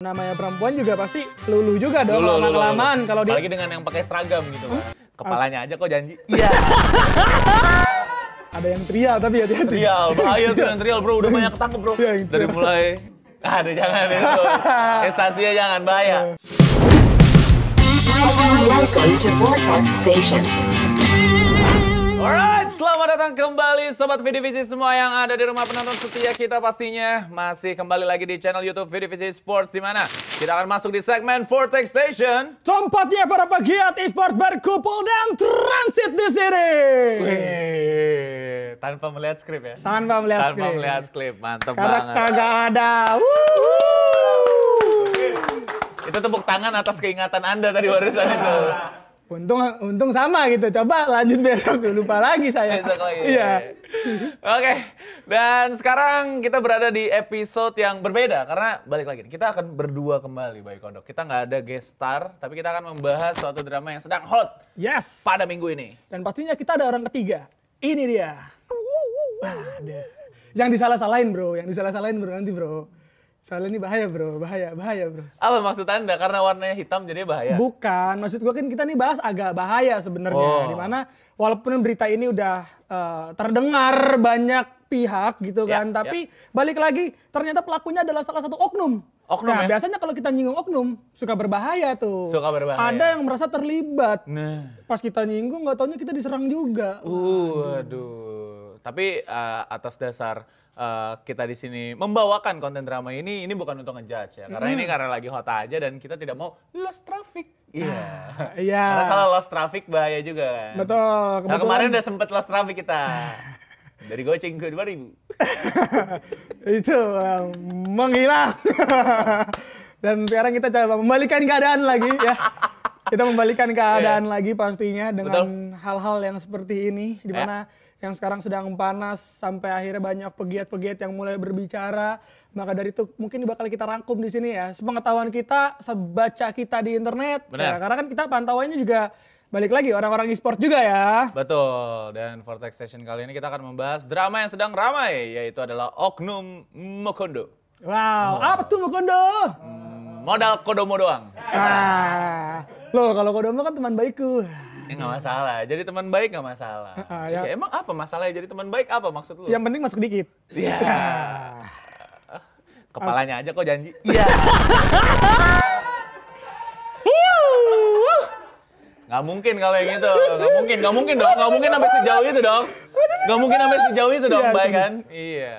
namanya perempuan juga pasti luluh juga dong lama-kelamaan kalau dia. Apalagi dengan yang pakai seragam gitu kan. Kepalanya aja kok janji. Iya. Ada yang trial tapi hati-hati. Trial, bahaya tuh yang trial bro, udah banyak ketangkep bro. Iya, Dari mulai, aduh jangan itu, estasinya jangan, bahaya. Welcome to Vortex Station. Alright, selamat datang kembali Sobat Vidivisi semua yang ada di rumah penonton setia kita pastinya. Masih kembali lagi di channel YouTube Vidivisi Sports, di mana kita akan masuk di segmen Vortex Station. Tempatnya para pegiat e-sport berkumpul dan transit di sini. Wih, tanpa melihat skrip ya? Tanpa melihat skrip, mantep Karena banget. kagak ada. Itu tepuk tangan atas keingatan Anda tadi barusan itu. Untung sama gitu. Coba lanjut besok, lupa lagi saya. Besok lagi. Iya. Oke, dan sekarang kita berada di episode yang berbeda karena balik lagi kita akan berdua kembali Bayi Kodok. Kita nggak ada guest star, tapi kita akan membahas suatu drama yang sedang hot Yes. pada minggu ini. Dan pastinya kita ada orang ketiga. Ini dia. Ada. Yang disalah-salahin bro, nanti bro. Soalnya ini bahaya bro. Apa maksud Anda? Karena warnanya hitam jadi bahaya? Bukan, maksud gua kan kita nih bahas agak bahaya sebenarnya. Dimana walaupun berita ini udah terdengar banyak pihak gitu kan. Tapi balik lagi ternyata pelakunya adalah salah satu oknum. Oknum nah, ya? biasanya kalau kita nyinggung oknum suka berbahaya tuh. Suka berbahaya. Ada yang merasa terlibat. Nah. Pas kita nyinggung nggak taunya kita diserang juga. Aduh. Tapi atas dasar kita di sini membawakan konten drama ini bukan untuk ngejudge ya. Karena ini karena lagi hot aja dan kita tidak mau lost traffic. Iya. Iya. Karena kalau lost traffic bahaya juga kan. Betul. Nah, kemarin udah sempet lost traffic kita. Dari Goceng ke 2000. Itu menghilang. Dan sekarang kita coba membalikan keadaan lagi ya. Kita membalikan keadaan lagi pastinya dengan hal-hal yang seperti ini. Di mana yang sekarang sedang panas sampai akhirnya banyak pegiat-pegiat yang mulai berbicara. Maka dari itu mungkin bakal kita rangkum di sini ya. Sepengetahuan kita, sebaca kita di internet. Ya, karena kan kita pantauannya juga balik lagi orang-orang e-sport juga ya. Betul. Dan Vortex Station kali ini kita akan membahas drama yang sedang ramai, yaitu adalah Oknum Mokondo. Wow, apa tuh Mokondo? Modal Kodomo doang. Nah, loh kalau Kodomo kan teman baikku. Nggak masalah, jadi teman baik nggak masalah. Ya, emang apa masalahnya jadi teman baik, apa maksud lu? Yang penting masuk dikit. Iya. Kepalanya aja kok janji. Iya. Nggak mungkin kalau yang itu, nggak mungkin dong, nggak mungkin sampai sejauh itu dong. Nggak mungkin sampai sejauh itu dong, baik kan? Iya,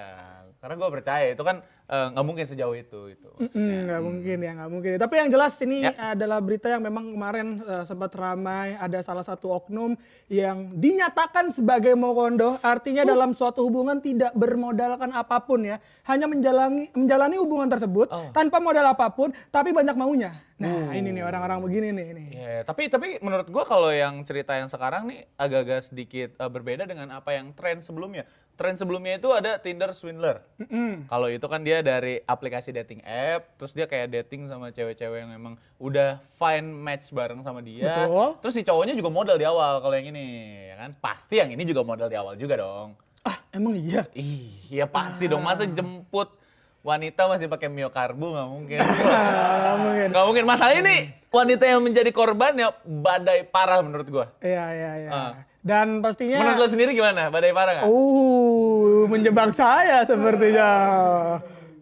karena gue percaya itu kan nggak mungkin sejauh itu Nggak mungkin. Tapi yang jelas ini adalah berita yang memang kemarin sempat ramai. Ada salah satu oknum yang dinyatakan sebagai Mokondo, artinya dalam suatu hubungan tidak bermodalkan apapun ya, hanya menjalani hubungan tersebut tanpa modal apapun, tapi banyak maunya. Nah ini nih orang-orang begini nih. Yeah, tapi menurut gua kalau yang cerita yang sekarang nih agak-agak sedikit berbeda dengan apa yang tren sebelumnya. Tren sebelumnya itu ada Tinder Swindler. Kalau itu kan dia dari aplikasi dating app, terus dia kayak dating sama cewek-cewek yang emang udah fine match bareng sama dia. Betul. Terus si cowoknya juga modal di awal kalau yang ini, ya kan? Pasti yang ini juga modal di awal juga dong. Ah emang iya? Iya pasti dong, masa jemput wanita masih pakai miokarbu, nggak mungkin. Nggak mungkin. Masalah ini wanita yang menjadi korban ya badai parah menurut gua. Iya. Dan pastinya. Menurut lo sendiri gimana? Badai parah nggak? Menjebak saya sepertinya.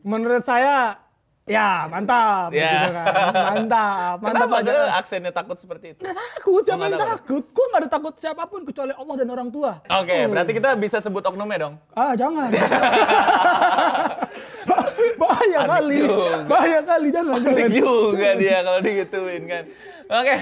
Menurut saya, ya mantap. Ya. Gitu kan. Mantap Kenapa aja. ada aksennya takut seperti itu? Nggak takut, siapa yang takut? takut? Gue nggak ada takut siapapun kecuali Allah dan orang tua. Oke, berarti kita bisa sebut oknumnya dong? Jangan. Bahaya kali, jangan. Juga dia kalau digituin kan. Oke,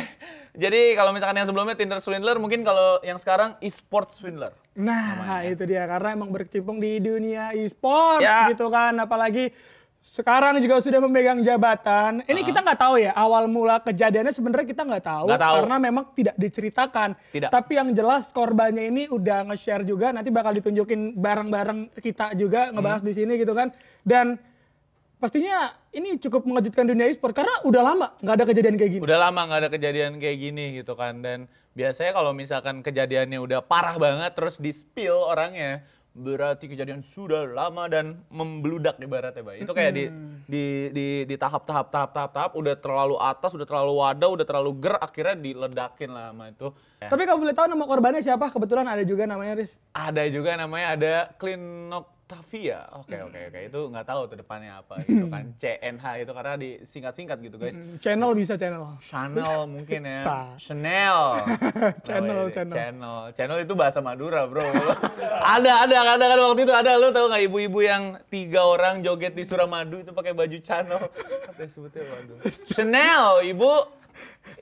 jadi kalau misalkan yang sebelumnya Tinder Swindler, mungkin kalau yang sekarang e-sport Swindler. Nah, itu dia. Karena emang berkecimpung di dunia e-sport gitu kan. Apalagi sekarang juga sudah memegang jabatan. Ini kita nggak tahu ya, awal mula kejadiannya sebenarnya kita nggak tahu. Karena memang tidak diceritakan. Tapi yang jelas korbannya ini udah nge-share juga, nanti bakal ditunjukin bareng-bareng kita juga ngebahas di sini gitu kan. Dan pastinya ini cukup mengejutkan dunia e-sport karena udah lama nggak ada kejadian kayak gini. Udah lama nggak ada kejadian kayak gini gitu kan. Dan biasanya kalau misalkan kejadiannya udah parah banget terus di-spill orangnya, berarti kejadian sudah lama dan membeludak ibaratnya, Bay. Itu kayak di tahap udah terlalu atas, udah terlalu wadah, udah terlalu ger, akhirnya diledakin lah sama itu. Tapi kalau boleh tahu nama korbannya siapa? Kebetulan ada juga namanya, Riz. Ada juga namanya, ada Klinoctavia. Oke. Itu nggak tahu tuh depannya apa gitu kan. CNH itu karena disingkat-singkat gitu, guys. Channel bisa channel. Chanel mungkin ya. Sa. Chanel. Channel. Itu bahasa Madura, bro. ada kan waktu itu ada, lu tahu nggak ibu-ibu yang 3 orang joget di Suramadu itu pakai baju Chanel. Apa sebutnya, waduh. Chanel, ibu.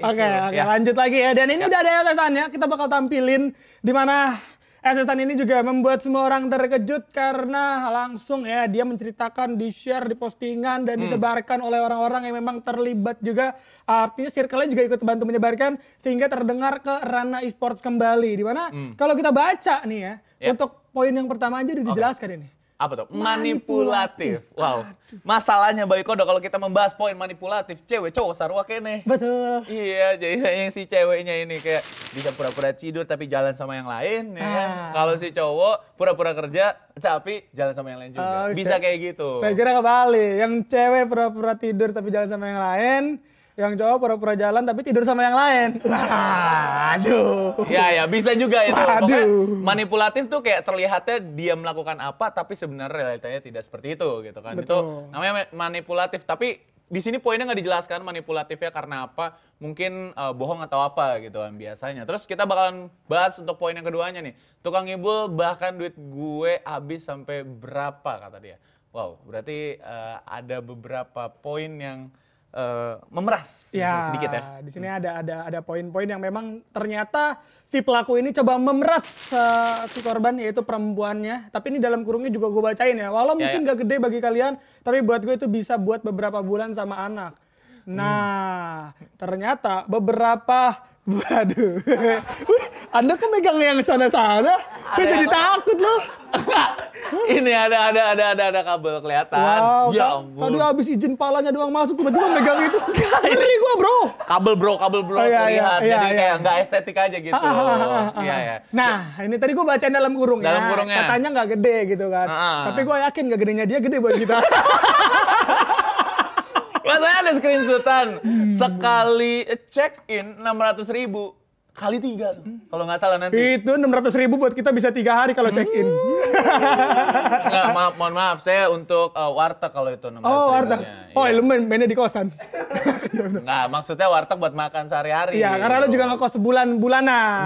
Oke, Ya. lanjut lagi ya. Dan ini udah ada SSN-nya, kita bakal tampilin di mana SSN ini juga membuat semua orang terkejut karena langsung ya dia menceritakan, di-share, di postingan dan disebarkan oleh orang-orang yang memang terlibat juga. Artinya circle-nya juga ikut bantu menyebarkan sehingga terdengar ke ranah e-sports kembali. Di mana kalau kita baca nih ya, untuk poin yang pertama aja udah dijelaskan ini. Apa tuh? Manipulatif. Wow. Masalahnya Bayu Kodok kalau kita membahas poin manipulatif, cewek cowok sarwa kene. Betul. Iya, jadi yang si ceweknya ini kayak bisa pura-pura tidur tapi jalan sama yang lain ya kan? Kalau si cowok pura-pura kerja tapi jalan sama yang lain juga. Bisa kayak gitu. Saya kira kebalik. Yang cewek pura-pura tidur tapi jalan sama yang lain. Yang cowok pura-pura jalan tapi tidur sama yang lain. Aduh. Ya, bisa juga itu. Waduh. Pokoknya manipulatif tuh kayak terlihatnya dia melakukan apa tapi sebenarnya realitanya tidak seperti itu gitu kan. Betul. Itu namanya manipulatif. Tapi di sini poinnya nggak dijelaskan manipulatifnya karena apa. Mungkin bohong atau apa gitu kan biasanya. Terus kita bakalan bahas untuk poin yang keduanya nih. Tukang ngibul bahkan duit gue habis sampai berapa kata dia. Wow, berarti ada beberapa poin yang memeras sedikit ya. Di sini ada poin-poin yang memang ternyata si pelaku ini coba memeras si korban yaitu perempuannya. Tapi ini dalam kurungnya juga gue bacain ya. Walau mungkin gak gede bagi kalian, tapi buat gue itu bisa buat beberapa bulan sama anak. Nah, ternyata beberapa waduh. Anda kan megang yang sana-sana. Saya jadi takut loh. Ini ada kabel kelihatan. Wow, Ya ampun. tadi habis izin palanya doang masuk tiba-tiba megang itu. Ngeri gua, Bro. Kabel bro terlihat. Jadi kayak nggak estetik aja gitu. Iya. Nah, ini tadi gua bacain dalam kurungnya. Dalam kurungnya. Katanya nggak gede gitu kan. Tapi gua yakin nggak gedenya dia gede buat kita. Masalahnya ada screenshotan. Sekali check in 600.000 kali 3 tuh. Kalau nggak salah nanti. Itu 600.000 buat kita bisa 3 hari kalau check in. Nggak, mohon maaf, saya untuk warteg kalau itu 600.000. Oh, warteg. Oh, lu mainnya di kosan. Nggak, maksudnya warteg buat makan sehari-hari. Iya, karena lu juga ngekos bulanan.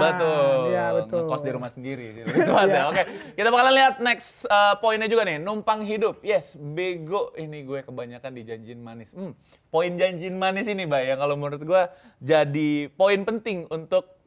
Betul. Iya, betul. Ngekos di rumah sendiri. Itu aja. Oke, kita bakalan lihat next poinnya juga nih. Numpang hidup. Yes, bego. Ini gue kebanyakan dijanjin manis. Poin janjin manis ini, Bay, yang kalau menurut gue jadi poin penting untuk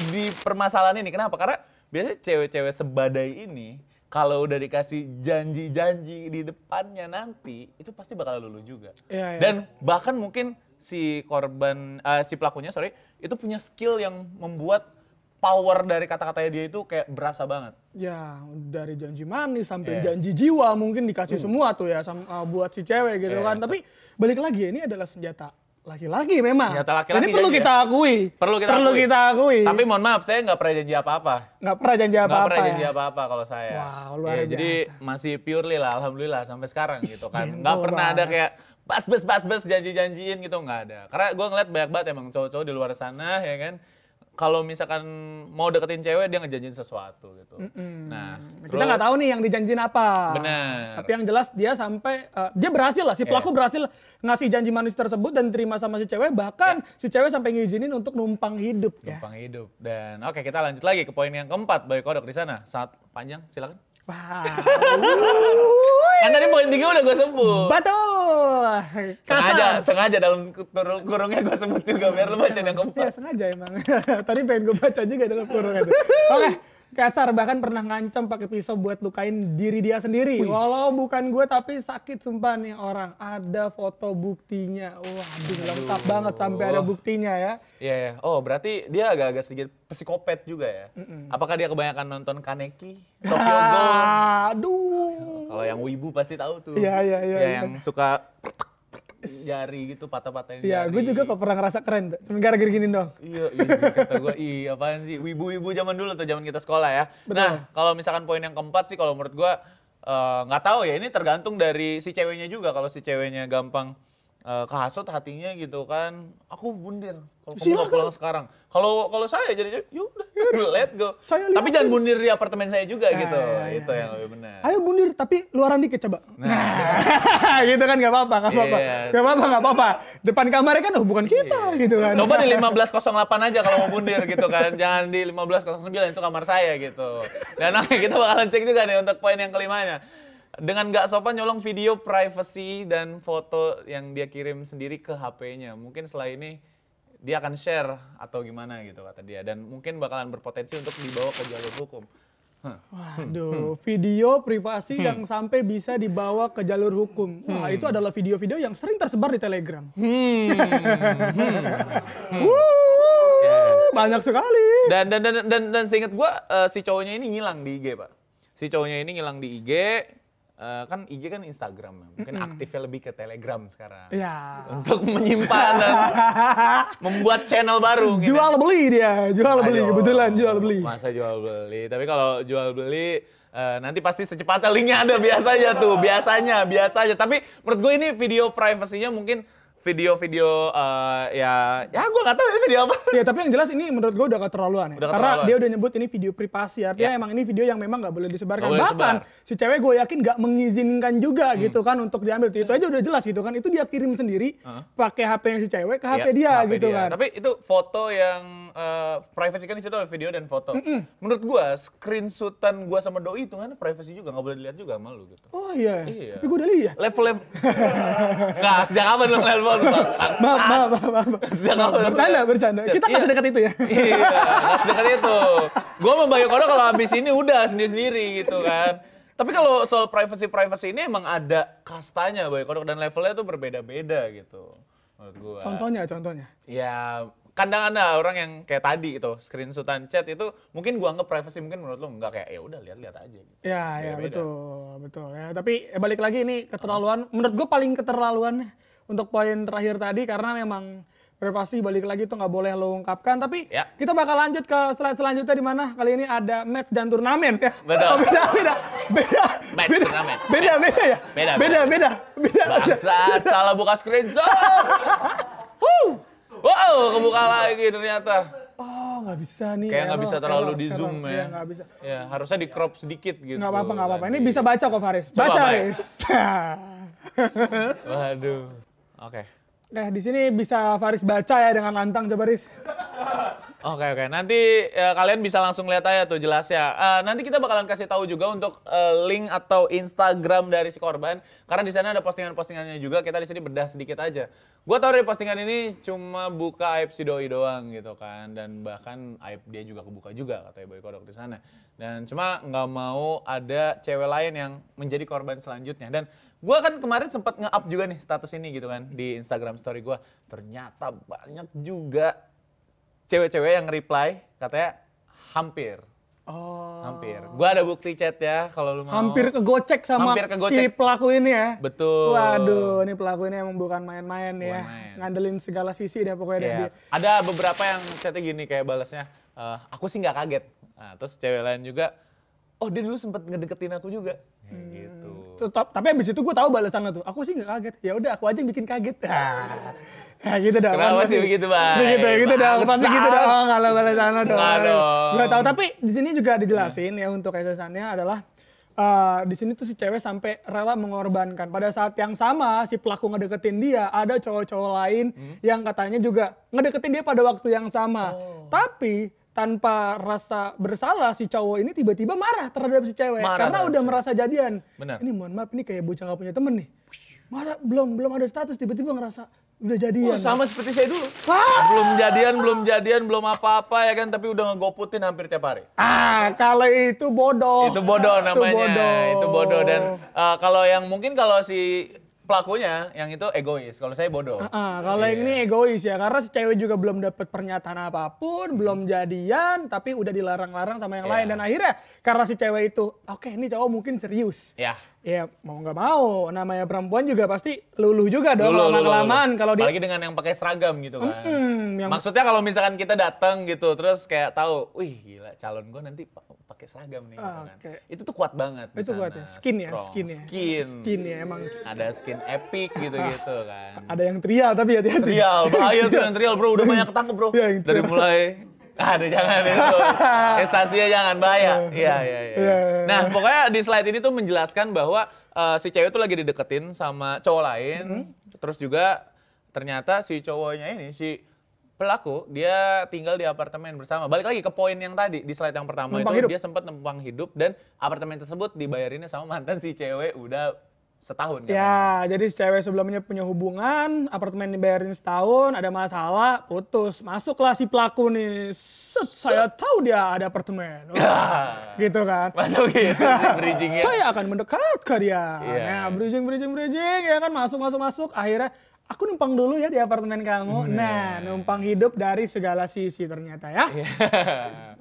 di permasalahan ini. Kenapa? Karena biasanya cewek-cewek sebadai ini kalau udah dikasih janji-janji di depannya nanti itu pasti bakal lulu juga. Iya. Dan bahkan mungkin si pelakunya itu punya skill yang membuat power dari kata-katanya dia itu kayak berasa banget. Ya, dari janji manis sampai janji jiwa mungkin dikasih semua tuh ya buat si cewek gitu kan. Tapi balik lagi ini adalah senjata laki-laki memang. Senjata laki-laki ini perlu janji, kita akui. Perlu kita akui. Tapi mohon maaf, saya nggak pernah janji apa-apa. Nggak pernah janji apa-apa. Nggak pernah janji apa-apa kalau saya. Wow, luar biasa. Jadi masih purely lah, alhamdulillah sampai sekarang gitu kan. Gentle Nggak pernah ada banget. kayak bas janji-janjiin gitu, nggak ada. Karena gue ngeliat banyak banget emang cowok-cowok di luar sana ya kan. Kalau misalkan mau deketin cewek dia ngejanjiin sesuatu gitu. Nah, Kita nggak tahu nih yang dijanjin apa. Benar. Tapi yang jelas dia sampai dia berhasil lah, si pelaku berhasil ngasih janji manis tersebut dan terima sama si cewek, bahkan si cewek sampai ngizinin untuk numpang hidup ya. numpang hidup. Dan oke, kita lanjut lagi ke poin yang keempat, Bayu Kodok di sana. Sangat panjang, silakan. Wah. Kan tadi poin 3 udah gue sebut. Betul. Sengaja dalam kurungnya gue sebut juga biar lu baca yang Ya keempat. sengaja emang. Tadi pengen gue baca juga dalam kurung itu. Oke. Kasar, bahkan pernah ngancam pakai pisau buat lukain diri dia sendiri. Walau bukan gue tapi sakit sumpah nih orang. Ada foto buktinya. Waduh, lengkap banget sampai ada buktinya ya. Iya. Oh, berarti dia agak-agak sedikit psikopat juga ya. Apakah dia kebanyakan nonton Kaneki, Tokyo Ghoul? Aduh. Kalau yang wibu pasti tahu tuh. Iya. Yang suka jari gitu, patah-patahin Iya, jari. gue juga kok pernah ngerasa keren tuh. Cuma gara-gara gini dong. Iya, kata gue, apaan sih? Wibu-wibu zaman dulu tuh, zaman kita sekolah ya. Betul. Nah, kalau misalkan poin yang keempat sih, kalau menurut gue, nggak tahu ya, ini tergantung dari si ceweknya juga. Kalau si ceweknya gampang kehasut hatinya gitu kan, aku bundir. Kalau kamu nggak pulang sekarang. Kalau saya jadi, yaudah, let go. Tapi jangan bundir di apartemen saya juga gitu. Itu yang lebih benar. Ayo bundir, tapi luaran dikit coba. Nah, gitu kan nggak apa-apa, nggak apa-apa. Iya. Nggak apa-apa. Depan kamarnya kan, bukan kita gitu kan. Coba di 1508 aja kalau mau bundir gitu kan. Jangan di 1509, itu kamar saya gitu. Dan nanti kita bakalan cek juga nih untuk poin yang kelimanya. Dengan nggak sopan nyolong video privacy dan foto yang dia kirim sendiri ke HP-nya. Mungkin setelah ini dia akan share atau gimana gitu kata dia. Dan mungkin bakalan berpotensi untuk dibawa ke jalur hukum. Waduh, video privasi yang sampai bisa dibawa ke jalur hukum. Wah, itu adalah video-video yang sering tersebar di Telegram. Banyak sekali. Dan seingat gua si cowoknya ini ngilang di IG, Pak. Si cowoknya ini ngilang di IG. Kan IG kan Instagram, mungkin aktifnya lebih ke Telegram sekarang. Ya. Untuk menyimpan dan membuat channel baru. Mungkin Jual beli dia, jual beli, Ayo, kebetulan jual beli. Masa jual beli? Tapi kalau jual beli nanti pasti secepatnya linknya ada biasanya tuh, biasanya. Tapi menurut gue ini video privasinya mungkin video-video ya gue nggak tahu ini video apa. Ya tapi yang jelas ini menurut gue udah keterlaluan ya. Udah Karena keterlaluan. dia udah nyebut ini video privasi, artinya emang ini video yang memang nggak boleh disebarkan. Nggak boleh Bahkan disebar. si cewek gue yakin nggak mengizinkan juga gitu kan untuk diambil. Itu aja udah jelas gitu kan. Itu dia kirim sendiri pakai HP-nya si cewek ke HP Iya, dia HP gitu dia. kan. Tapi itu foto yang privacy kan di situ ada video dan foto. Menurut gue screenshotan gue sama doi itu kan privacy juga, nggak boleh dilihat juga sama lu gitu. Oh iya, Iya. tapi gue udah lihat. Level nggak sejak kapan lu level Maaf. sejak kapan Bercanda. Kita nggak Iya. sedekat itu ya. Iya, nggak sedekat itu. Gue sama Bayu Kono kalau habis ini udah sendiri-sendiri gitu kan. Tapi kalau soal privacy ini emang ada kastanya Bayu Kono dan levelnya tuh berbeda-beda gitu. Menurut gue. Contohnya. Ya, kadang ada orang yang kayak tadi itu, screenshotan chat itu mungkin gua anggap privacy, mungkin menurut lo enggak, kayak ya udah lihat-lihat aja gitu. Ya Beda-beda. betul ya. Tapi balik lagi ini keterlaluan. Menurut gue paling keterlaluan untuk poin terakhir tadi karena memang privasi balik lagi tuh nggak boleh lo ungkapkan. Tapi Ya. kita bakal lanjut ke slide selanjutnya di mana kali ini ada match dan turnamen ya. Betul. Oh, beda. Match turnamen. Beda ya. Beda. Bangsat, salah buka screenshot. Wow, kebuka lagi ternyata. Oh nggak bisa nih. Kayak nggak bisa terlalu di error. zoom Iya ya. nggak bisa. Ya, harusnya di crop sedikit gitu. Nggak apa-apa. Ini tadi. bisa baca kok Faris. Coba, Baca Bay. Faris. Waduh. Oke. Di sini bisa Faris baca ya dengan lantang coba Riz. Oke. Nanti kalian bisa langsung lihat aja tuh jelasnya. Nanti kita bakalan kasih tahu juga untuk link atau Instagram dari si korban, karena di sana ada postingan-postingannya juga. Kita di sini bedah sedikit aja. Gua tahu dari postingan ini cuma buka aib si doi doang gitu kan, dan bahkan aib dia juga kebuka juga katanya Boy Kodok di sana. Dan cuma nggak mau ada cewek lain yang menjadi korban selanjutnya. Dan gua kan kemarin sempat nge-up juga nih status ini gitu kan di Instagram story gua. Ternyata banyak juga cewek-cewek yang reply katanya hampir. Oh. Hampir. Gua ada bukti chat ya kalau lu mau. Hampir kegocek sama Hampir si kegocek. pelaku ini ya. Betul. Waduh, ini pelaku ini emang bukan main-main ya. Bukan main. Ngandelin segala sisi deh pokoknya Iya. dia. Ada beberapa yang chatnya gini kayak balasnya, aku sih nggak kaget. Nah, terus cewek lain juga, oh dia dulu sempet ngedeketin aku juga. Kayak gitu. Tapi abis itu gue tahu balasannya tuh. Aku sih nggak kaget. Ya udah, aku aja yang bikin kaget. Ya gitu dong. Kenapa sih begitu, Bay? Gitu dong. Pasti gitu Bangsat. dong kalau balasannya dong. Nggak dong. Nggak tahu. Tapi di sini juga dijelasin ya untuk esensinya adalah di sini tuh si cewek sampai rela mengorbankan. Pada saat yang sama si pelaku ngedeketin dia, ada cowok-cowok lain yang katanya juga ngedeketin dia pada waktu yang sama. Tapi tanpa rasa bersalah si cowok ini tiba-tiba marah terhadap si cewek Marah karena terhadap udah si merasa jadian. Benar. Ini mohon maaf ini kayak bocah nggak punya temen nih. Masa belum ada status tiba-tiba ngerasa udah Oh, jadian. sama seperti saya dulu. Wah! Belum jadian, belum apa-apa ya kan, tapi udah ngegoputin hampir tiap hari. Kalau itu bodoh. Itu bodoh namanya. Itu bodoh. Dan kalau yang mungkin kalau si pelakunya yang itu egois, kalau saya bodoh. Kalau yang ini egois ya, karena si cewek juga belum dapat pernyataan apapun, belum jadian, tapi udah dilarang-larang sama yang lain. Dan akhirnya karena si cewek itu, oke ini cowok mungkin serius. Ya. Ya mau nggak mau, namanya perempuan juga pasti luluh juga dong Lulu, lama-kelamaan kalau dia. Apalagi dengan yang pakai seragam gitu kan. yang Maksudnya kalau misalkan kita datang gitu, terus kayak tahu, wih gila calon gue nanti pakai seragam nih. Gitu kan. Oke. Itu tuh kuat banget. di Itu sana, kuat ya, skin ya, strong. skin ya. Skin. Skin ya emang. Ada skin epic gitu-gitu kan. Ada yang trial tapi hati-hati. Trial, bahaya tuh yang trial bro, udah banyak ketangkep bro. Iya, yang Dari trial. mulai, aduh jangan itu, instasinya jangan bahaya. Iya. Iya. Nah pokoknya di slide ini tuh menjelaskan bahwa si cewek tuh lagi dideketin sama cowok lain, terus juga ternyata si cowoknya ini, si pelaku, dia tinggal di apartemen bersama. Balik lagi ke poin yang tadi, di slide yang pertama Numpang itu hidup. dia sempat numpang hidup dan apartemen tersebut dibayarinnya sama mantan si cewek udah setahun kan. Ya, jadi si cewek sebelumnya punya hubungan, apartemen dibayarin setahun, ada masalah, putus. Masuklah si pelaku nih, set, saya tahu dia ada apartemen. Wah, gitu kan. Masuk gitu sih bridgingnya. Saya akan mendekat ke dia. Iya. Nah, bridging, ya kan masuk. Akhirnya aku numpang dulu ya di apartemen kamu. Nah, numpang hidup dari segala sisi ternyata ya. Iya.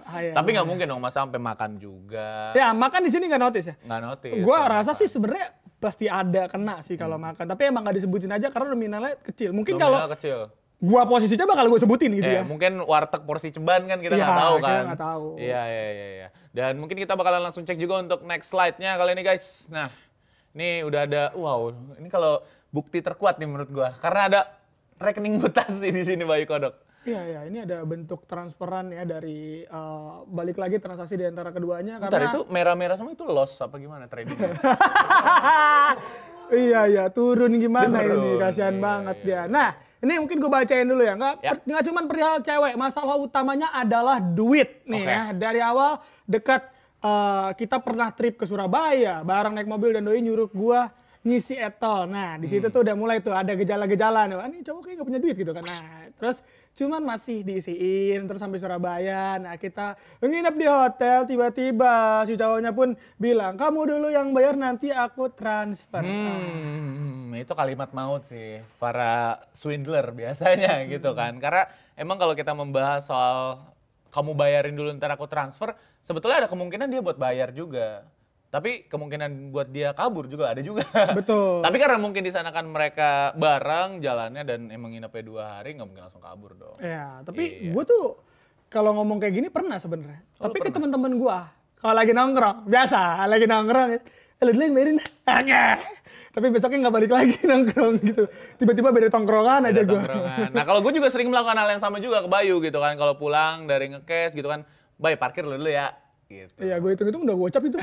Ayo. Tapi nggak mungkin dong masa sampai makan juga. Ya, makan di sini nggak notice ya. Nggak notice. Gua rasa sih sebenarnya pasti ada kena sih kalau makan. Tapi emang nggak disebutin aja karena nominalnya kecil. Mungkin Nominal kalau kecil. gua posisinya bakal gue sebutin gitu ya. Mungkin warteg porsi ceban kan kita Iya, nggak tahu kita kan. nggak tahu. Iya. Dan mungkin kita bakalan langsung cek juga untuk next slide-nya kali ini guys. Nah, ini udah ada, wow, ini kalau bukti terkuat nih menurut gua. Karena ada rekening mutasi di sini Bayu Kodok. Iya, ini ada bentuk transferan ya dari balik lagi transaksi di antara keduanya Bentar, karena itu merah-merah semua itu loss apa gimana tradingnya? iya, turun gimana Turun, ini, kasihan iya, banget iya. dia. Nah, ini mungkin gue bacain dulu ya. Ya. Nggak cuma perihal cewek, masalah utamanya adalah duit nih Oke. ya. Dari awal dekat kita pernah trip ke Surabaya, bareng naik mobil dan doi nyuruh gua ngisi etol. Nah, di situ tuh udah mulai tuh ada gejala-gejala nih. Wah, ini cowok kayak gak punya duit gitu kan. Nah, terus cuman masih diisiin terus sampai Surabaya. Nah, kita nginep di hotel, tiba-tiba si cowoknya pun bilang, "Kamu dulu yang bayar, nanti aku transfer." Itu kalimat maut sih para swindler biasanya gitu kan. Karena emang kalau kita membahas soal kamu bayarin dulu ntar aku transfer, sebetulnya ada kemungkinan dia buat bayar juga. Tapi kemungkinan buat dia kabur juga ada juga. Betul. Tapi karena mungkin di sana kan mereka bareng jalannya dan emang nginepnya 2 hari, nggak mungkin langsung kabur dong. Ya, tapi Iya. gue tuh kalau ngomong kayak gini pernah sebenarnya. Oh, Tapi lu ke pernah? teman-teman gue, kalau lagi nongkrong, biasa lagi nongkrong, lu dulu yang bayarin. Oke. Tapi besoknya nggak balik lagi nongkrong gitu. Tiba-tiba beda tongkrongan aja Ada gue. tongkrongan. Nah kalau gue juga sering melakukan hal yang sama juga ke Bayu gitu kan. Kalau pulang dari ngekes gitu kan, Bay parkir dulu ya. Gitu. Iya, gue hitung-hitung udah gocap itu.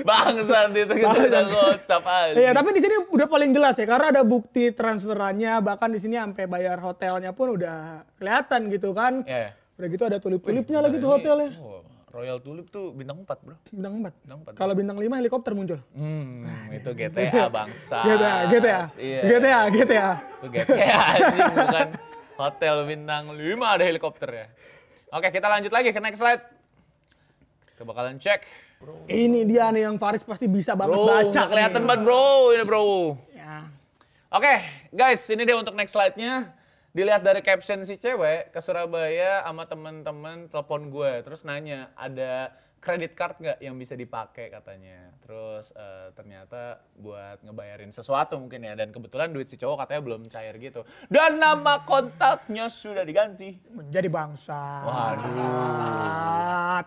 Bangsat itu kita udah gocap aja. Iya, tapi di sini udah paling jelas ya, karena ada bukti transferannya, bahkan di sini sampai bayar hotelnya pun udah kelihatan gitu kan. Iya. Udah gitu ada tulip-tulipnya Wih, lagi tuh ini, hotelnya. oh, Royal Tulip tuh bintang 4 bro. Bintang 4. Bintang 4. Kalau bintang 5 helikopter muncul. Itu GTA bangsa. GTA. Iya. GTA. Itu GTA anjing bukan hotel bintang 5 ada helikopter ya. Oke kita lanjut lagi ke next slide. Kita bakalan cek. Ini dia nih yang Faris pasti bisa banget Bro, baca. nggak kelihatan nih. banget bro, ini bro. Ya. Oke, guys, ini dia untuk next slide-nya. Dilihat dari caption si cewek ke Surabaya sama temen-temen telepon gue, terus nanya ada credit card nggak yang bisa dipakai katanya. Terus ternyata buat ngebayarin sesuatu mungkin ya, dan kebetulan duit si cowok katanya belum cair gitu. Dan nama kontaknya sudah diganti. Menjadi bangsa. Waduh.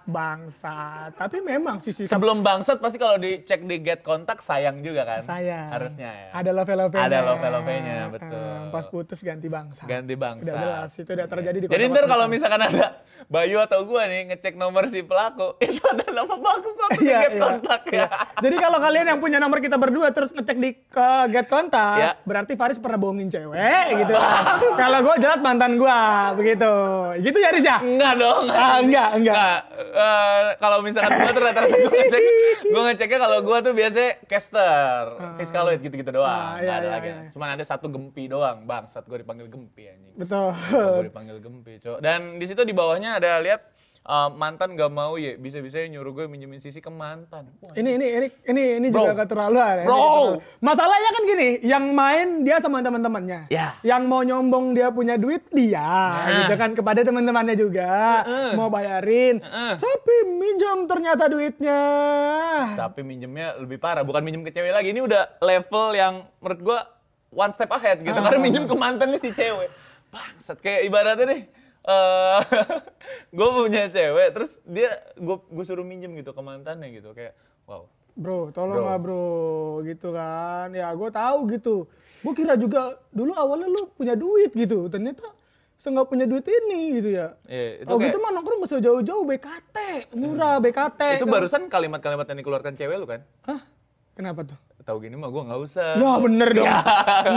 Bangsa. Tapi memang sisi Sebelum bangsat pasti kalau dicek di get kontak sayang juga kan? saya. Harusnya ya. Ada love-nya. Ada love-nya, betul. Pas putus ganti bangsa. Ganti bangsa. Udah jelas, itu udah terjadi di Jadi kota ntar kalau Makassar. misalkan ada Bayu atau gua nih ngecek nomor si pelaku, itu ada nama bangsat di Iya, get iya, kontak ya. Jadi kalau kalian yang punya nomor kita berdua terus ngecek di get kontak, Ya. berarti Faris pernah bohongin cewek gitu. Kalau gue jelas mantan gue, begitu. Gitu ya Riz ya? Enggak dong. Enggak. Enggak. Kalau misalkan gua tuh rata-rata gua ngeceknya kalau gua tuh biasanya caster, fiskaloid gitu-gitu doang. Iya, Nggak ada iya, lagi. iya. Cuman ada satu gempi doang, bangsat gua dipanggil gempi anjing. Betul. Gue dipanggil gempi, Cok. Dan di situ di bawahnya ada lihat mantan gak mau ya, bisa-bisanya nyuruh gue minjemin sisi ke mantan. Wah, Ini Bro. juga keterlaluan ya. Bro. Ini keterlaluan. Masalahnya kan gini, yang main dia sama teman-temannya. Ya. Yang mau nyombong dia punya duit dia, gitu kan kepada teman-temannya juga. Mau bayarin. Tapi minjem ternyata duitnya. Tapi minjemnya lebih parah, bukan minjem ke cewek lagi. Ini udah level yang menurut gue one step ahead gitu. Karena minjem ke mantannya si cewek. Bangsat, kayak ibaratnya nih. Gue punya cewek, terus gue suruh minjem gitu ke mantannya gitu. Kayak wow. Bro, tolonglah bro, gitu kan. Ya gue tahu gitu. Gue kira juga dulu awalnya lu punya duit gitu. Ternyata nggak punya duit ini gitu ya. Iya, itu Oh kayak- gitu mah nongkrong gak usah jauh-jauh, BKT. Murah BKT. Itu kan. barusan kalimat-kalimat yang dikeluarkan cewek lu kan? Hah? Kenapa tuh? Tahu gini mah gue nggak usah. Ya bener dong.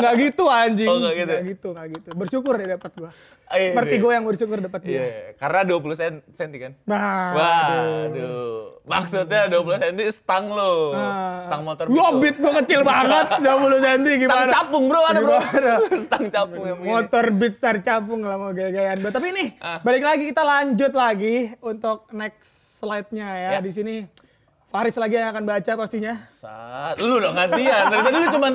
Nggak gitu anjing. Oh, nggak gitu? Nggak gitu. Bersyukur deh dapat gua. Iya, Seperti iya. gue yang bersyukur dapat dia. Iya, karena 20 senti kan? Nah, Waduh. Maksudnya 20 senti stang lo. Stang motor Gua gitu. beat gua kecil banget, 20 cm Stang gimana? capung bro, ada bro. Gimana? Stang capung yang begini. Motor beat star capung lah mau gaya-gayaan. Tapi nih, balik lagi kita lanjut lagi untuk next slide-nya ya. Ya. Di sini Faris lagi yang akan baca pastinya. Lu dong gantian. Dari tadi lu cuman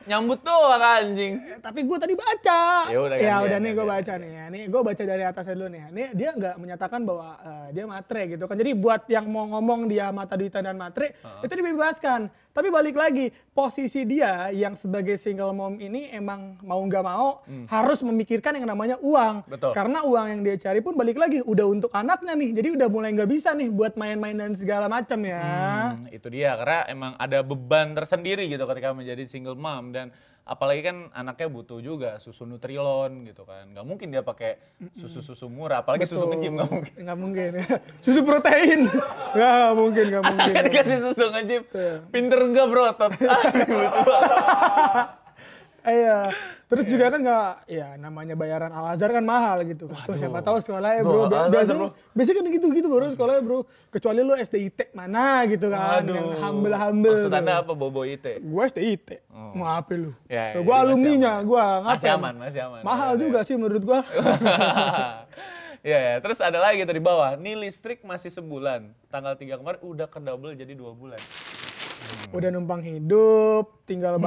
nyambut doang anjing. Tapi gue tadi baca. Ya udah, gantian, nih gue gantian. baca nih ya. Nih gue baca dari atasnya dulu nih. Nih dia nggak menyatakan bahwa dia matre gitu kan. Jadi buat yang mau ngomong dia mata duitan dan matre itu dibebaskan. Tapi balik lagi posisi dia yang sebagai single mom ini emang mau nggak mau harus memikirkan yang namanya uang. Betul. Karena uang yang dia cari pun balik lagi udah untuk anaknya nih. Jadi udah mulai nggak bisa nih buat main-main dan segala macam ya. Itu dia, karena emang ada beban tersendiri gitu ketika menjadi single mom. Dan apalagi kan anaknya butuh juga susu Nutrilon gitu kan. Nggak mungkin dia pakai susu-susu murah, apalagi susu ngejim nggak mungkin. Nggak mungkin. Susu protein. Nggak mungkin, nggak mungkin. Kan kasih susu ngejim, pinter nggak bro? Lucu banget. Iya. Terus juga kan nggak, ya namanya bayaran Al-Azhar kan mahal gitu. Tuh, siapa tahu sekolahnya Bro, bro. Al-Azhar, bro. Biasanya kan gitu-gitu bro sekolahnya bro. Kecuali lu SDIT mana gitu kan. Yang humble-humble. Maksud tuh. Anda apa bobo itu? Gue SDIT. Maaf lu. Ya, Gue jadi masih alumninya, aman. gue Masih aman, masih aman. Mahal Ya, juga sih menurut gue. Iya, ya. Terus ada lagi tuh di bawah. Nih listrik masih sebulan. Tanggal 3 kemarin udah ke double jadi 2 bulan. Udah numpang hidup, tinggal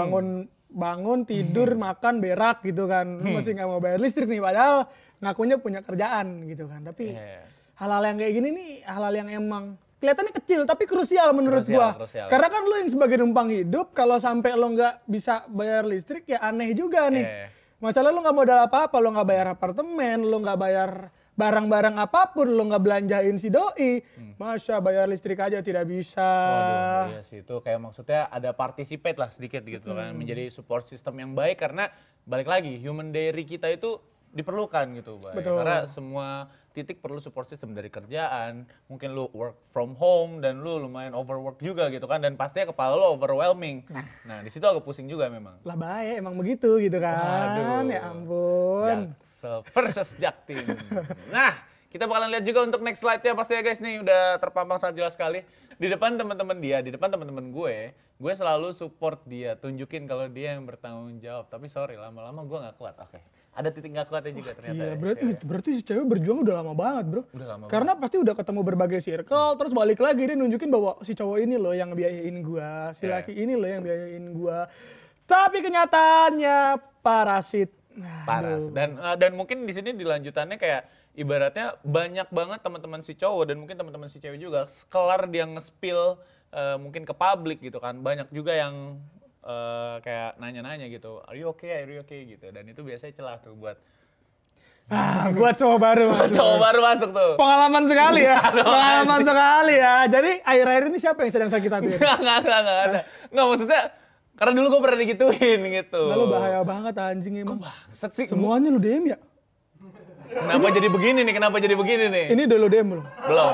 bangun tidur, makan, berak gitu kan. Lu masih nggak mau bayar listrik nih, padahal ngakunya punya kerjaan gitu kan. Tapi Iya. hal-hal yang kayak gini nih, hal-hal yang emang kelihatannya kecil tapi krusial menurut Krusial, gua. krusial. Karena kan lu yang sebagai numpang hidup, kalau sampai lo nggak bisa bayar listrik ya aneh juga nih. Iya. Masalah lu nggak modal apa-apa, lu nggak bayar apartemen, lu nggak bayar barang-barang apapun, lu nggak belanjain si doi. Masya bayar listrik aja tidak bisa. Waduh, iya sih itu kayak maksudnya ada participate lah sedikit gitu kan, menjadi support system yang baik karena balik lagi human diary kita itu diperlukan gitu, Bay. Betul. Karena semua titik perlu support system dari kerjaan, mungkin lu work from home dan lu lumayan overwork juga gitu kan, dan pastinya kepala lu overwhelming. Nah, di situ agak pusing juga memang. Lah baik emang begitu gitu kan. Waduh. Ya ampun. Jaksel versus Jaktim. Nah, kita bakalan lihat juga untuk next slide ya pasti ya guys, nih udah terpampang sangat jelas sekali. Di depan teman-teman dia, di depan teman-teman gue selalu support dia, tunjukin kalau dia yang bertanggung jawab. Tapi sorry, lama-lama gue nggak kuat. Oke, ada titik nggak kuatnya juga ternyata. Iya, ya, cewek. berarti si cewek berjuang udah lama banget, bro. Udah lama Karena pasti udah ketemu berbagai circle, terus balik lagi dia nunjukin bahwa si cowok ini loh yang biayain gua, si Iya. laki ini loh yang biayain gua. Tapi kenyataannya parasit. Parah. Aduh. Dan mungkin di sini dilanjutannya kayak ibaratnya banyak banget teman-teman si cowok dan mungkin teman-teman si cewek juga kelar dia nge-spill mungkin ke publik gitu kan. Banyak juga yang kayak nanya-nanya gitu, are you okay gitu. Dan itu biasanya celah tuh buat Buat cowok baru masuk. cowok baru masuk tuh. Pengalaman sekali ya. Pengalaman sekali ya. Jadi akhir-akhir ini siapa yang sedang sakit hati? Nggak ada. Nggak, maksudnya karena dulu gue pernah digituin gitu. Lalu bahaya banget anjing emang. Bangsat sih. Semuanya lu DM ya? Kenapa jadi begini nih? Ini udah lu DM belum? Belum.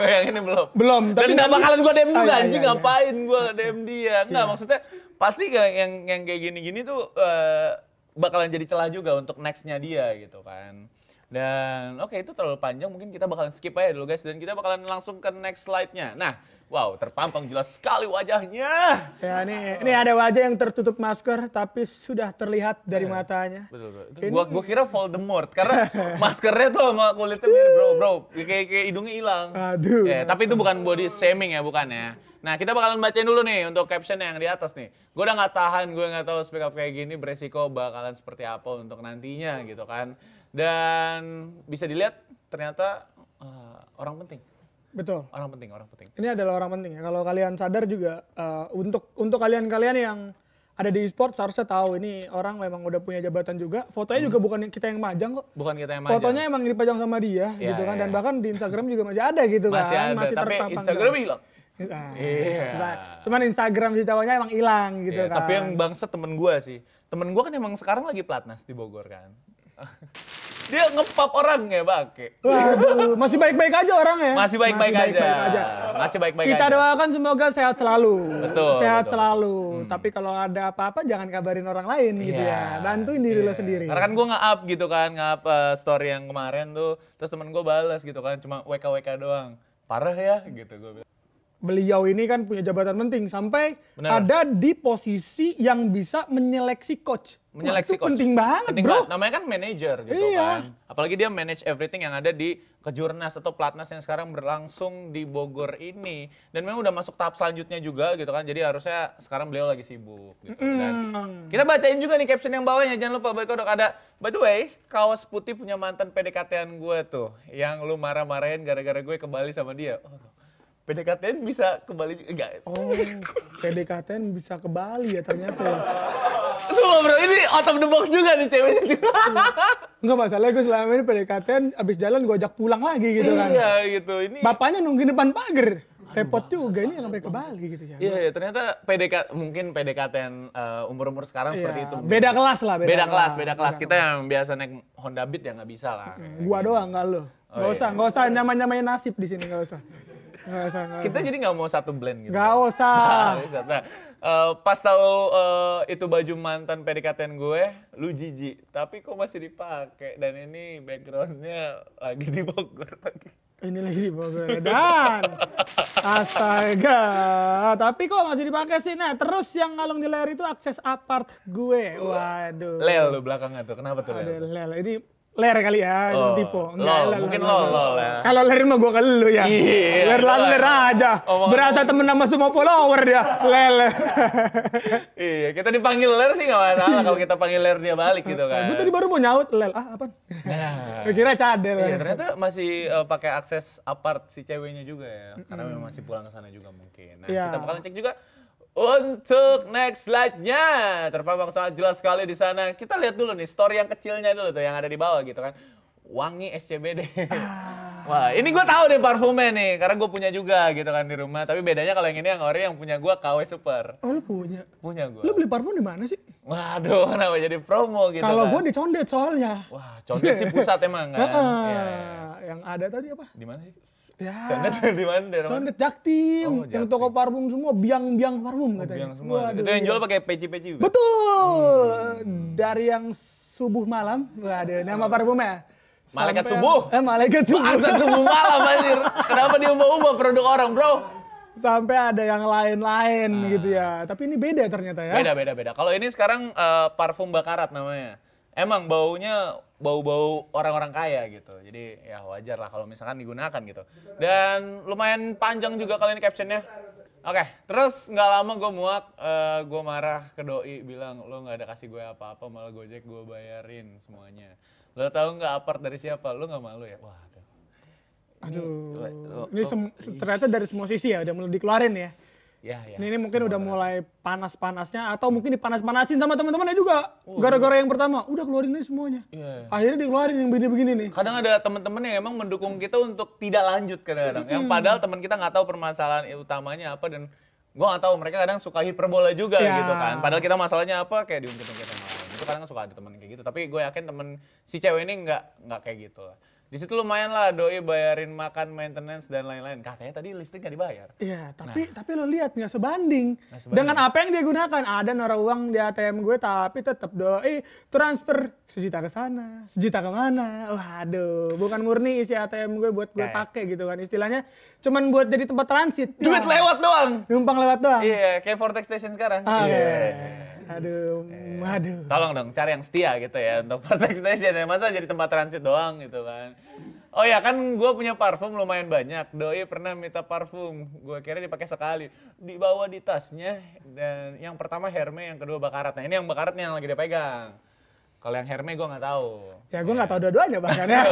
Yang ini belum. Belum, Dan tapi nggak nanti- bakalan gue DM juga, iya, anjing iya. ngapain gue DM dia. Nggak, maksudnya pasti yang kayak gini-gini tuh bakalan jadi celah juga untuk next-nya dia gitu kan. Dan oke, itu terlalu panjang, mungkin kita bakalan skip aja dulu guys. Dan kita bakalan langsung ke next slide-nya. Nah, wow, terpampang jelas sekali wajahnya. Ya, ini ada wajah yang tertutup masker tapi sudah terlihat dari matanya. Betul. Gua kira Voldemort karena maskernya tuh sama kulitnya mirip bro. Kayak hidungnya hilang. Aduh. Tapi itu bukan body shaming ya, bukan ya. Nah, kita bakalan bacain dulu nih untuk caption yang di atas nih. Gue udah nggak tahan, gue nggak tahu speak up kayak gini beresiko bakalan seperti apa untuk nantinya gitu kan. Dan bisa dilihat ternyata orang penting. Betul. Orang penting. Ini adalah orang penting ya. Kalau kalian sadar juga untuk kalian-kalian yang ada di e-sport seharusnya tahu ini orang memang udah punya jabatan juga. Fotonya juga bukan kita yang majang kok. Bukan kita yang majang. Fotonya emang dipajang sama dia gitu kan. Dan bahkan di Instagram juga masih ada gitu masih kan. Ada, masih tapi terpampang. Instagram hilang. Cuman Instagram si cowoknya emang hilang gitu kan. Tapi yang bangsa temen gue sih. Temen gue kan emang sekarang lagi pelatnas di Bogor kan. Dia ngepap orang ya Bake. Waduh, masih baik-baik aja orangnya. Masih baik-baik aja. Masih baik-baik Kita aja. doakan semoga sehat selalu. Betul. Sehat selalu. Tapi kalau ada apa-apa jangan kabarin orang lain gitu ya. Bantuin diri lo sendiri. Karena kan gue nge-up gitu kan, nge-up story yang kemarin tuh. Terus temen gue balas gitu kan, cuma WK doang. Parah ya gitu gue bilang. Beliau ini kan punya jabatan penting sampai Bener. ada di posisi yang bisa menyeleksi coach. Menyeleksi Wah, itu coach. penting banget, Penting bro. banget. Namanya kan manager gitu kan. Apalagi dia manage everything yang ada di Kejurnas atau Platnas yang sekarang berlangsung di Bogor ini. Dan memang udah masuk tahap selanjutnya juga gitu kan. Jadi harusnya sekarang beliau lagi sibuk gitu. Dan kita bacain juga nih caption yang bawahnya. Jangan lupa Boy Kodok ada, by the way, kaos putih punya mantan PDKT-an gue tuh. Yang lu marah-marahin gara-gara gue ke Bali sama dia. Oh, PDKT bisa ke Bali juga enggak? Oh, PDKT bisa ke Bali ya ternyata. Semua bro, ini out of the box juga nih ceweknya juga. Enggak masalah, gue selama ini PDKT abis jalan gue ajak pulang lagi gitu kan. Iya gitu, ini. Bapaknya nungguin depan pagar. Repot juga ini sampai ke Bali gitu ya. Iya, ternyata mungkin PDKT-an umur-umur sekarang seperti itu. Beda kelas lah, Beda kelas. Kita yang biasa naik Honda Beat ya nggak bisa lah. Gua doang enggak lo. Nggak usah nyamain nasib di sini, nggak usah. Nggak usah. Kita jadi nggak mau satu blend gitu. Nggak usah. Nah, pas tahu itu baju mantan PDKT-an gue, lu jijik. Tapi kok masih dipakai dan ini backgroundnya lagi di Bogor lagi. Ini lagi di Bogor dan astaga, tapi kok masih dipakai sih? Nah, terus yang ngalung di layar itu akses apart gue. Waduh. Lel lu belakangnya tuh, kenapa tuh Lel? Aduh, lel. Ini ler kali ya, tipe. Mungkin lol ya. Kalau ler mah gue ke lu ya. Iya, ler aja. Berasa temen sama semua follower dia. Lel. Iya, kita dipanggil ler sih nggak masalah kalau kita panggil ler dia balik gitu kan. Gue tadi baru mau nyaut lel. Ah, apaan? Gue kira cadel. Iya, ternyata masih pakai akses apart si ceweknya juga ya. Karena memang masih pulang ke sana juga mungkin. Nah, kita bakalan cek juga untuk next slide-nya. Terpampang sangat jelas sekali di sana. Kita lihat dulu nih story yang kecilnya dulu tuh yang ada di bawah gitu kan. Wangi SCBD. Wah, ini gue tahu deh parfumnya nih karena gue punya juga gitu kan di rumah. Tapi bedanya kalau yang ini yang ori yang punya gue KW Super. Oh, lu punya? Punya gue. Lu beli parfum di mana sih? Waduh, kenapa jadi promo gitu Kalau kan? gue di Condet soalnya. Wah, condet sih pusat emang kan. Iya. Yang ada tadi apa? Di mana sih? Ya. Condet di mana? Daerah mana? Condet Jaktim, Oh, yang Jaktim. toko parfum semua biang-biang parfum katanya. Biang semua. Waduh, Itu yang iya. jual pakai peci-peci juga. Betul. Dari yang subuh malam, waduh, nama parfumnya. Malaikat Sampai- subuh. Malaikat subuh. Bangsat subuh malam anjir. Kenapa diubah-ubah produk orang, Bro? Sampai ada yang lain-lain gitu ya. Tapi ini beda ternyata ya. Beda. Kalau ini sekarang parfum bakarat namanya. Emang baunya bau-bau orang-orang kaya gitu. Jadi ya wajar lah kalau misalkan digunakan gitu. Dan lumayan panjang juga kali ini captionnya. Oke, terus nggak lama gue muak, gue marah ke doi bilang lo nggak ada kasih gue apa-apa malah Gojek gue bayarin semuanya. Lo tahu nggak apart dari siapa? Lo nggak malu ya? Wah, Aduh. Ini ternyata dari semua sisi ya udah mulai dikeluarin ya. ya. Ini mungkin udah mulai panas-panasnya atau mungkin dipanas-panasin sama teman-temannya juga. Gara-gara yang pertama, udah keluarin aja semuanya. Iya. Akhirnya dikeluarin yang begini-begini nih. Kadang ada teman-teman yang emang mendukung kita untuk tidak lanjut kadang-kadang. Yang padahal teman kita nggak tahu permasalahan utamanya apa dan gua nggak tahu mereka kadang suka hiperbola juga Ya. gitu kan. Padahal kita masalahnya apa kayak diungkit-ungkit sama lain. Itu kadang suka ada teman kayak gitu. Tapi gue yakin temen si cewek ini nggak kayak gitu lah. Di situ lumayan lah doi bayarin makan, maintenance dan lain-lain. Katanya tadi listrik nggak dibayar. Iya, tapi lo lihat nggak sebanding. Nggak sebanding. Dengan apa yang dia gunakan. Ada naruh uang di ATM gue, tapi tetap doi transfer 1 juta ke sana, 1 juta ke mana. Waduh, bukan murni isi ATM gue buat gue pakai gitu kan. Istilahnya cuman buat jadi tempat transit. Duit Ya, lewat doang. numpang lewat doang. Iya, kayak Vortex Station sekarang. Aduh, waduh. Tolong dong cari yang setia gitu ya untuk Vortex Station ya. Masa jadi tempat transit doang gitu kan. Oh ya kan gue punya parfum lumayan banyak. Doi pernah minta parfum. Gue kira dipakai sekali. Dibawa di tasnya. Dan yang pertama Hermes, yang kedua Baccarat. Nah ini yang Baccarat yang lagi dia pegang. Kalau yang Hermes gue nggak tahu. Ya gue nggak tahu dua-duanya bahkan ya.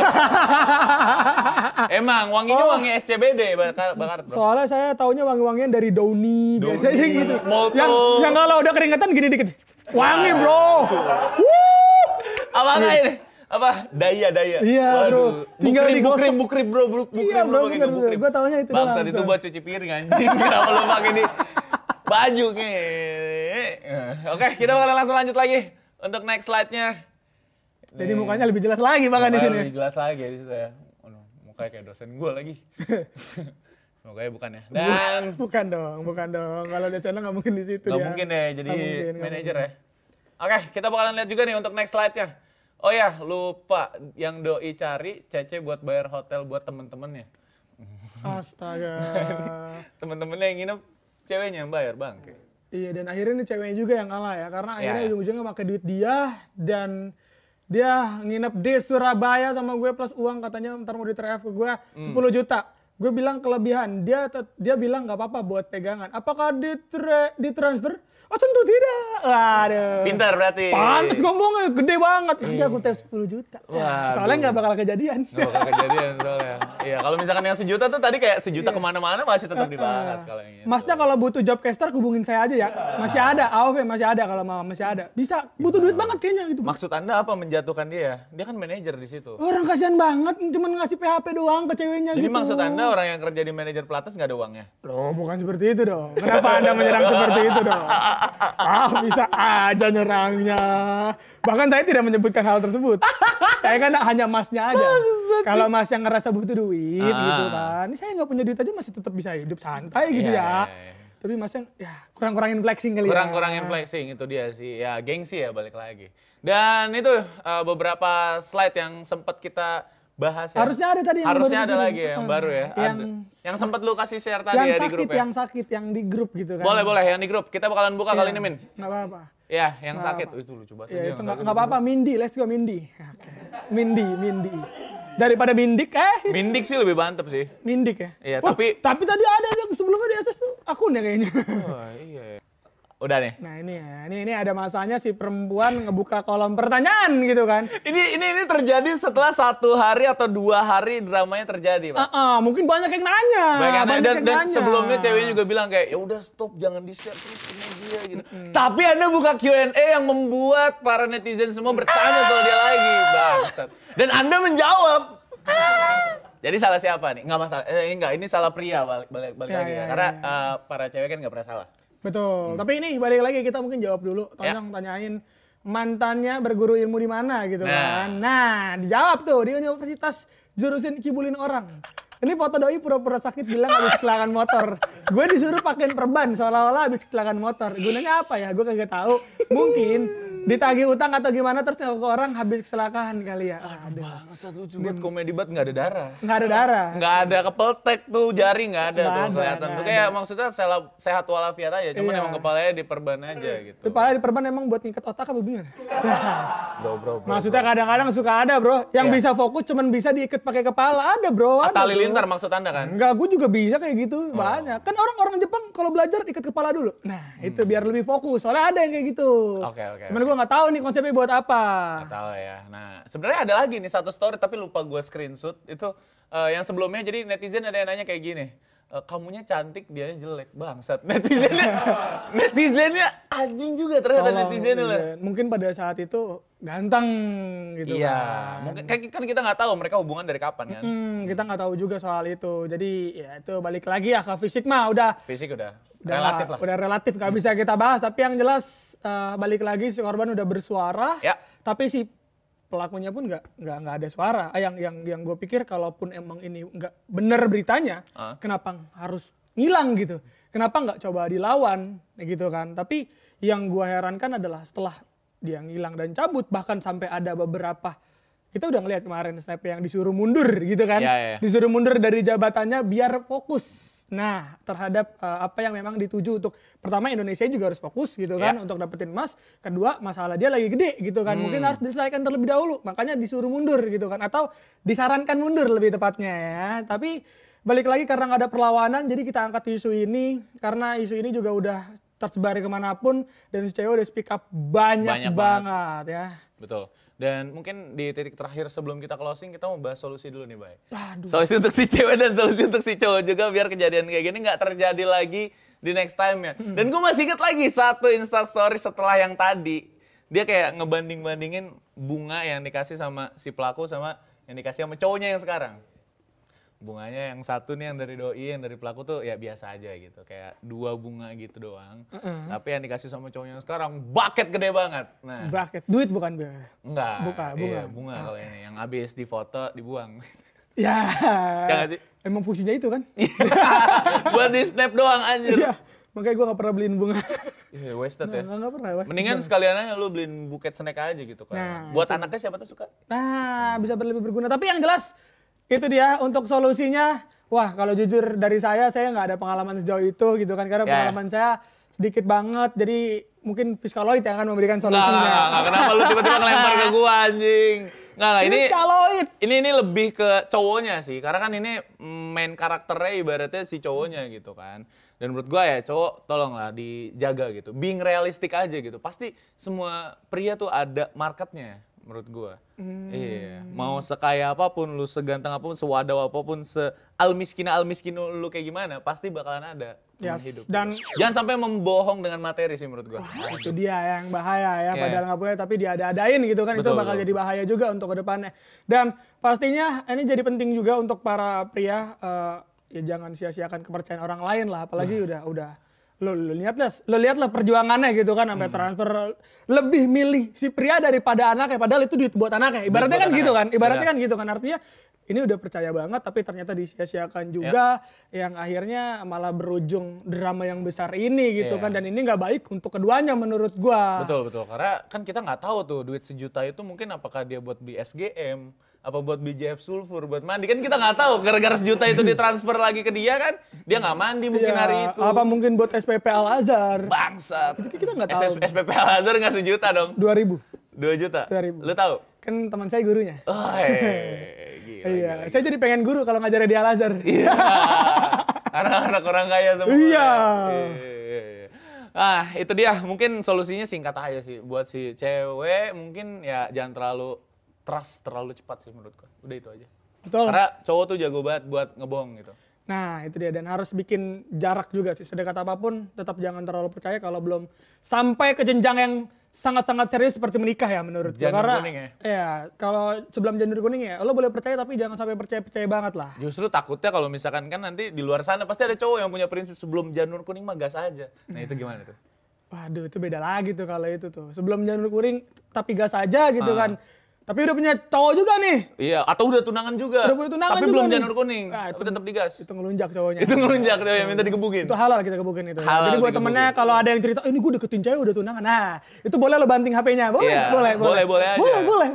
Emang wanginya wangi SCBD Baccarat bro. Soalnya saya taunya wangi-wangian dari Downy, biasanya gitu. Molto. Yang kalau udah keringetan gini dikit. Wangi bro. Apa enggak ini? Apa? Daya. Iya bro. Tinggal digosok. Bukrip bro. Iya bro, pakai bener. bukrip. Gue taunya itu doang. Bangsat itu buat cuci piring anjing. Kenapa lu pakai di baju nih? Oke, kita bakalan langsung lanjut lagi untuk next slide-nya. Jadi mukanya lebih jelas lagi bahkan di sini. Lebih jelas lagi di situ ya. Aduh, mukanya kayak dosen gue lagi. Semoga bukan ya. Dan bukan dong. Kalau desainer nggak mungkin di situ nggak dia. mungkin ya jadi Nggak mungkin. manajer ya. Oke, kita bakalan lihat juga nih untuk next slide-nya. Oh ya, lupa yang doi cari Cece buat bayar hotel buat temen-temennya. Astaga. Temen-temennya yang nginep, ceweknya yang bayar bang. Iya, dan akhirnya nih ceweknya juga yang kalah ya. Karena akhirnya Iya. ujung-ujungnya pakai duit dia. Dan dia nginep di Surabaya sama gue plus uang, katanya ntar mau di-trf ke gue 10 juta. Gue bilang kelebihan, dia bilang nggak apa-apa buat pegangan. Apakah ditransfer? Oh tentu tidak. Waduh. Pintar berarti. Pantes ngomongnya gede banget. Nanti aku tes 10 juta. Waduh. Soalnya nggak bakal kejadian. Nggak bakal kejadian soalnya. Iya, kalau misalkan yang 1 juta tuh tadi kayak 1 juta kemana-mana masih tetap dibahas kalau yang itu. Masnya kalau butuh job caster hubungin saya aja ya. Masih ada, AOV masih ada kalau mau masih ada. Bisa, butuh duit banget kayaknya gitu. Maksud Anda apa menjatuhkan dia? Dia kan manajer di situ. Orang kasihan banget, cuman ngasih PHP doang ke ceweknya Jadi gitu. maksud Anda orang yang kerja di manajer Pilates nggak ada uangnya? Loh, bukan seperti itu dong. Kenapa Anda menyerang seperti itu dong? Bisa aja nyerangnya. Bahkan saya tidak menyebutkan hal tersebut. Saya kan hanya masnya aja. Kalau mas yang ngerasa butuh duit gitu kan. Ini saya nggak punya duit aja masih tetap bisa hidup santai gitu ya. Tapi mas yang ya kurang-kurangin flexing kali ya. Kurang-kurangin flexing itu dia sih. Ya gengsi ya balik lagi. Dan itu beberapa slide yang sempat kita bahas ya. Harusnya ada tadi yang Harusnya baru ada ini. lagi ya, yang baru ya. Yang sempat lu kasih share tadi ya di grup ya. Yang sakit, yang di grup gitu kan. Boleh, yang di grup. Kita bakalan buka kali ini, Min. Nggak apa-apa. Ya, yang Nggak sakit. apa-apa. Itu lucu banget. Ya Dia itu yang nggak sakit. apa-apa, Mindy, let's go Mindy. Oke. Mindy. Daripada Mindik, Mindik sih lebih mantep sih. Mindik ya? Iya, Oh, tapi- tadi ada yang sebelumnya di SS tuh akunnya kayaknya. Wah, iya. Udah nih. Nah ini ya, ini ada masanya si perempuan ngebuka kolom pertanyaan gitu kan. Ini terjadi setelah 1 hari atau 2 hari dramanya terjadi, Pak. Mungkin banyak yang nanya. Dan sebelumnya ceweknya juga bilang kayak ya udah stop jangan di-share terus ke media gitu. Tapi Anda buka Q&A yang membuat para netizen semua bertanya soal dia lagi, bangsat. Dan Anda menjawab. Jadi salah siapa nih? Enggak masalah. Ini salah pria balik lagi ya. Karena para cewek kan enggak pernah salah. Betul. Tapi ini balik lagi kita mungkin jawab dulu. Tolong tanyain mantannya berguru ilmu di mana gitu kan. Nah, dijawab tuh di Universitas jurusan kibulin orang. Ini foto doi pura-pura sakit bilang habis kecelakaan motor. Gue disuruh pakein perban seolah-olah habis kecelakaan motor. Gunanya apa ya? Gue kagak tahu. Mungkin ditagih utang atau gimana terus ke orang habis kecelakaan kali ya. Aduh. Bangsat lucu banget komedi banget enggak ada darah. Nggak ada darah. Nggak ada kepeltek tuh jari nggak ada Nggak tuh ada, kelihatan nggak tuh kayak maksudnya sehat walafiat aja cuman Iya. emang kepalanya diperban aja gitu. Kepala di perban emang buat ngikat otak apa gimana? Bro. Maksudnya kadang-kadang suka ada bro, yang Iya. bisa fokus cuman bisa diikat pakai kepala. Ada bro, ada. Tali bro. lintar maksud Anda kan? Enggak, gue juga bisa kayak gitu, banyak. Kan orang-orang Jepang kalau belajar ikat kepala dulu. Nah, itu biar lebih fokus. Soalnya ada yang kayak gitu. Oke. Cuman gue nggak tahu nih konsepnya buat apa. Nggak tahu ya. Nah, sebenarnya ada lagi nih satu story tapi lupa gue screenshot itu yang sebelumnya jadi netizen ada yang nanya kayak gini. Kamunya cantik, dianya jelek. Bangsat. Netizennya anjing juga ternyata Tolong, netizennya lah. mungkin pada saat itu ganteng gitu Iya, kan. mungkin kan kita nggak tahu mereka hubungan dari kapan kan. Kita nggak tau juga soal itu. Jadi ya itu balik lagi ya ke fisik mah udah Fisik udah relatif lah. Udah relatif nggak bisa kita bahas. Tapi yang jelas balik lagi si korban udah bersuara. Ya. Tapi si pelakunya pun nggak ada suara. Yang gue pikir kalaupun emang ini nggak bener beritanya, kenapa harus ngilang gitu? Kenapa nggak coba dilawan gitu kan? Tapi yang gue herankan adalah setelah dia ngilang dan cabut, bahkan sampai ada beberapa, kita udah ngeliat kemarin snap yang disuruh mundur gitu kan, disuruh mundur dari jabatannya biar fokus. Nah, terhadap apa yang memang dituju untuk, pertama Indonesia juga harus fokus gitu kan untuk dapetin emas. Kedua, masalah dia lagi gede gitu kan, mungkin harus diselesaikan terlebih dahulu, makanya disuruh mundur gitu kan, atau disarankan mundur lebih tepatnya ya. Tapi balik lagi karena nggak ada perlawanan, jadi kita angkat isu ini karena isu ini juga udah tersebar kemanapun dan si cewek udah speak up banyak banget ya. Betul. Dan mungkin di titik terakhir sebelum kita closing, kita mau bahas solusi dulu nih, Bay. Aduh. Solusi untuk si cewek dan solusi untuk si cowok juga biar kejadian kayak gini nggak terjadi lagi di next time ya. Dan gue masih inget lagi satu Instastory setelah yang tadi. Dia kayak ngebanding-bandingin bunga yang dikasih sama si pelaku sama yang dikasih sama cowoknya yang sekarang. Bunganya yang satu nih yang dari doi, yang dari pelaku tuh ya biasa aja gitu. Kayak 2 bunga gitu doang. Tapi yang dikasih sama cowoknya yang sekarang bucket gede banget. Nah, bucket, duit bukan Bel? enggak. Bunga. Iya, bunga kalau ini. Yang habis difoto, dibuang. Ya. Ya nggak sih? Emang fungsinya itu kan? Buat di snap doang anjir. Iya. Makanya gue gak pernah beliin bunga. Iya, wasted ya. Nggak pernah. Wasted Mendingan banget. sekalian aja lu beliin buket snack aja gitu kan. Nah, buat anaknya siapa tuh suka? Nah, bisa lebih berguna. Tapi yang jelas, itu dia untuk solusinya. Wah, kalau jujur dari saya nggak ada pengalaman sejauh itu gitu kan. Karena pengalaman saya sedikit banget. Jadi mungkin Fiskaloid yang akan memberikan solusinya. Nggak. Kenapa lu tiba-tiba ngelempar ke gua anjing? Nggak, Fiskaloid. ini lebih ke cowoknya sih. Karena kan ini main karakternya ibaratnya si cowoknya gitu kan. Dan menurut gua ya cowok tolonglah dijaga gitu. Being realistic aja gitu. Pasti semua pria tuh ada marketnya menurut gua. Iya, mau sekaya apapun lu, seganteng apapun, sewadaw apapun, se-almiskin lu kayak gimana, pasti bakalan ada teman hidup. Dan jangan sampai membohong dengan materi sih menurut gua. itu dia yang bahaya ya, padahal nggak punya tapi dia ada-adain gitu kan. Itu bakal jadi bahaya juga untuk kedepannya. Dan pastinya ini jadi penting juga untuk para pria, ya jangan sia-siakan kepercayaan orang lain lah, apalagi udah lo lihatlah perjuangannya gitu kan, sampai transfer, lebih milih si pria daripada anaknya, padahal itu duit buat anaknya. Ibaratnya kan gitu kan, artinya ini udah percaya banget tapi ternyata disia-siakan juga, yang akhirnya malah berujung drama yang besar ini gitu kan. Dan ini nggak baik untuk keduanya menurut gua. Betul, karena kan kita nggak tahu tuh duit 1 juta itu mungkin apakah dia buat beli SGM, apa buat BJF sulfur, buat mandi, kan kita nggak tahu. Gara-gara 1 juta itu ditransfer lagi ke dia kan, dia nggak mandi mungkin hari itu. Apa mungkin buat SPP Al-Azhar? Bangsat. Itu kita nggak tahu. SPP Al-Azhar nggak 1 juta dong? 2.000. 2 juta? 2.000. Lu tahu? Kan teman saya gurunya. Oh, gila. Iya, saya jadi pengen guru kalau ngajarin di Al-Azhar. Iya. Anak-anak orang kaya semua. Iya. Ah, itu dia. Mungkin solusinya singkat aja sih. Buat si cewek mungkin ya jangan terlalu trust terlalu cepat sih menurutku. Udah itu aja. Betul. Karena cowok tuh jago banget buat ngebohong gitu. Nah, itu dia. Dan harus bikin jarak juga sih. Sedekat apapun, tetap jangan terlalu percaya kalau belum sampai ke jenjang yang sangat-sangat serius seperti menikah ya menurut gue. Janur kuning ya? Iya, kalau sebelum janur kuning ya, lo boleh percaya tapi jangan sampai percaya banget lah. Justru takutnya kalau misalkan kan nanti di luar sana pasti ada cowok yang punya prinsip sebelum janur kuning mah gas aja. Nah itu gimana tuh? Waduh, itu beda lagi tuh kalau itu tuh. Sebelum janur kuning tapi gas aja gitu kan. Tapi udah punya cowok juga nih. Iya, atau udah tunangan juga. Udah punya tunangan tapi juga belum nih. janur kuning. Nah, tapi tetap digas. Itu ngelunjak cowoknya. Itu ngelunjak cowok yang minta digebukin. Itu halal kita gebukin itu. Halal Jadi buat digebukin. temennya kalau ada yang cerita, ini gue deketin cewek udah tunangan. Nah, itu boleh lo banting HP-nya. Boleh, Iya, boleh aja.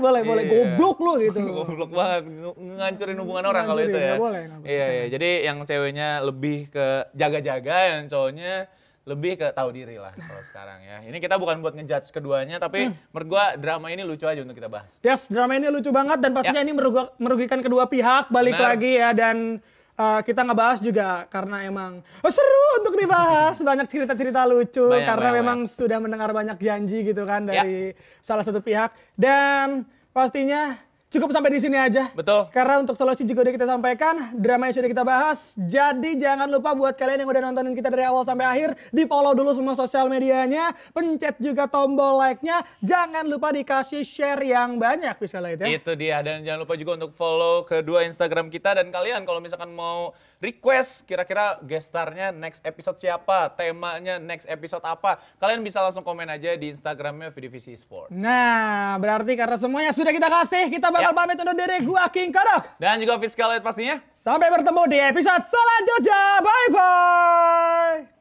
Boleh. Iya. Goblok lo gitu. Goblok banget, ngancurin hubungan orang kalau itu ya. Nggak boleh. Iya. Jadi yang ceweknya lebih ke jaga-jaga, yang cowoknya lebih ke tahu diri lah kalau sekarang ya. Ini kita bukan buat ngejudge keduanya, tapi menurut gua drama ini lucu aja untuk kita bahas. Yes, drama ini lucu banget dan pastinya ini merugikan kedua pihak. Balik Benar. lagi ya, dan kita ngebahas juga karena emang seru untuk dibahas. Banyak cerita-cerita lucu karena memang sudah mendengar banyak janji gitu kan dari salah satu pihak. Dan pastinya cukup sampai di sini aja. Betul. Karena untuk solusi juga udah kita sampaikan, drama yang sudah kita bahas. Jadi jangan lupa buat kalian yang udah nontonin kita dari awal sampai akhir, di follow dulu semua sosial medianya, pencet juga tombol like-nya, jangan lupa dikasih share yang banyak Fiskalit ya. Itu dia, dan jangan lupa juga untuk follow kedua Instagram kita, dan kalian kalau misalkan mau request kira-kira guest star-nya next episode siapa, temanya next episode apa, kalian bisa langsung komen aja di Instagramnya Vidivisi Sport. Nah, berarti karena semuanya sudah kita kasih, kita bakal pamit undur diri. Gua King Kodok. Dan juga Fiskalit pastinya. Sampai bertemu di episode selanjutnya. Bye-bye.